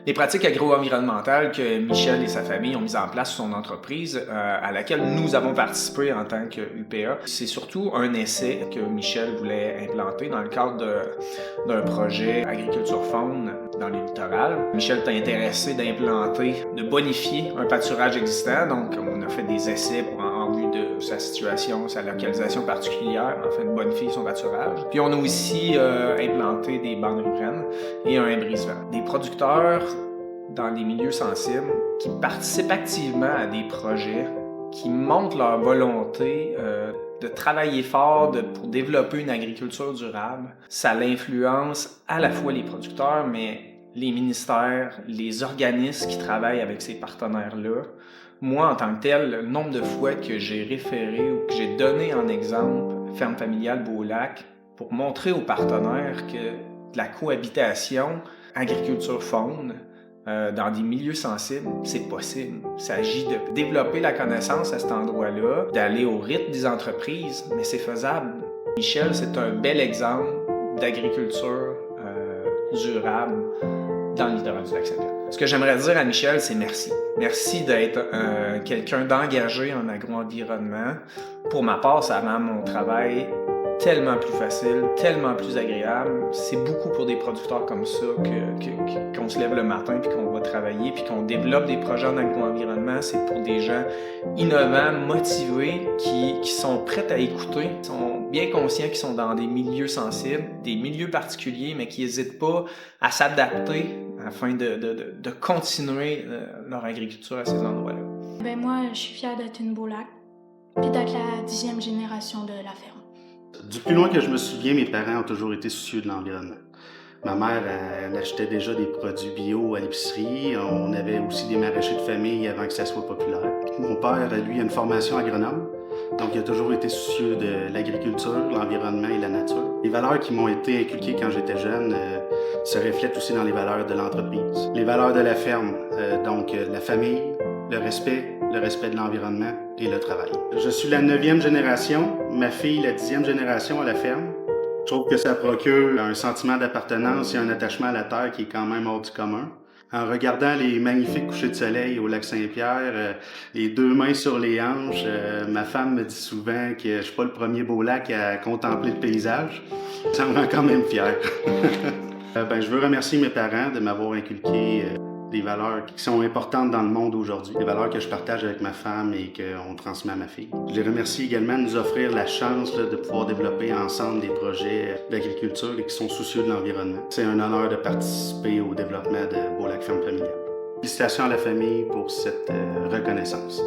Les pratiques agro-environnementales que Michel et sa famille ont mises en place sur son entreprise, à laquelle nous avons participé en tant que UPA, c'est surtout un essai que Michel voulait implanter dans le cadre d'un projet agriculture faune dans les littorales. Michel était intéressé d'implanter, de bonifier un pâturage existant, donc on a fait des essais en vue de sa situation, sa localisation particulière, afin de bonifier son pâturage. Puis on a aussi implanté des bandes riveraines et un brise-vent. Des producteurs dans des milieux sensibles qui participent activement à des projets, qui montrent leur volonté de travailler fort pour développer une agriculture durable. Ça l'influence à la fois les producteurs, mais les ministères, les organismes qui travaillent avec ces partenaires-là. Moi, en tant que tel, le nombre de fois que j'ai référé ou que j'ai donné en exemple Ferme familiale Beau-Lac pour montrer aux partenaires que la cohabitation agriculture-faune dans des milieux sensibles, c'est possible. Il s'agit de développer la connaissance à cet endroit-là, d'aller au rythme des entreprises, mais c'est faisable. Michel, c'est un bel exemple d'agriculture durable dans le littoral du Lac-Saint-Pierre. Ce que j'aimerais dire à Michel, c'est merci. Merci d'être quelqu'un d'engagé en agro-environnement. Pour ma part, ça rend mon travail tellement plus facile, tellement plus agréable. C'est beaucoup pour des producteurs comme ça qu'on se lève le matin puis qu'on va travailler puis qu'on développe des projets en agro-environnement. C'est pour des gens innovants, motivés, qui sont prêts à écouter, qui sont bien conscients qu'ils sont dans des milieux sensibles, des milieux particuliers, mais qui n'hésitent pas à s'adapter afin de continuer leur agriculture à ces endroits-là. Ben moi, je suis fière d'être une Beau-Lac puis d'être la 10e génération de la ferme. Du plus loin que je me souviens, mes parents ont toujours été soucieux de l'environnement. Ma mère, elle achetait déjà des produits bio à l'épicerie. On avait aussi des maraîchers de famille avant que ça soit populaire. Mon père, lui, a une formation agronome. Donc, il a toujours été soucieux de l'agriculture, l'environnement et la nature. Les valeurs qui m'ont été inculquées quand j'étais jeune se reflètent aussi dans les valeurs de l'entreprise. Les valeurs de la ferme, donc la famille, le respect de l'environnement et le travail. Je suis la 9e génération, ma fille la 10e génération à la ferme. Je trouve que ça procure un sentiment d'appartenance et un attachement à la terre qui est quand même hors du commun. En regardant les magnifiques couchers de soleil au lac Saint-Pierre, les 2 mains sur les hanches, ma femme me dit souvent que je suis pas le premier Beau-Lac à contempler le paysage. Ça me rend quand même fier. Je veux remercier mes parents de m'avoir inculqué des valeurs qui sont importantes dans le monde aujourd'hui, des valeurs que je partage avec ma femme et qu'on transmet à ma fille. Je les remercie également de nous offrir la chance de pouvoir développer ensemble des projets d'agriculture qui sont soucieux de l'environnement. C'est un honneur de participer au développement de Beau-Lac Ferme familiale. Félicitations à la famille pour cette reconnaissance.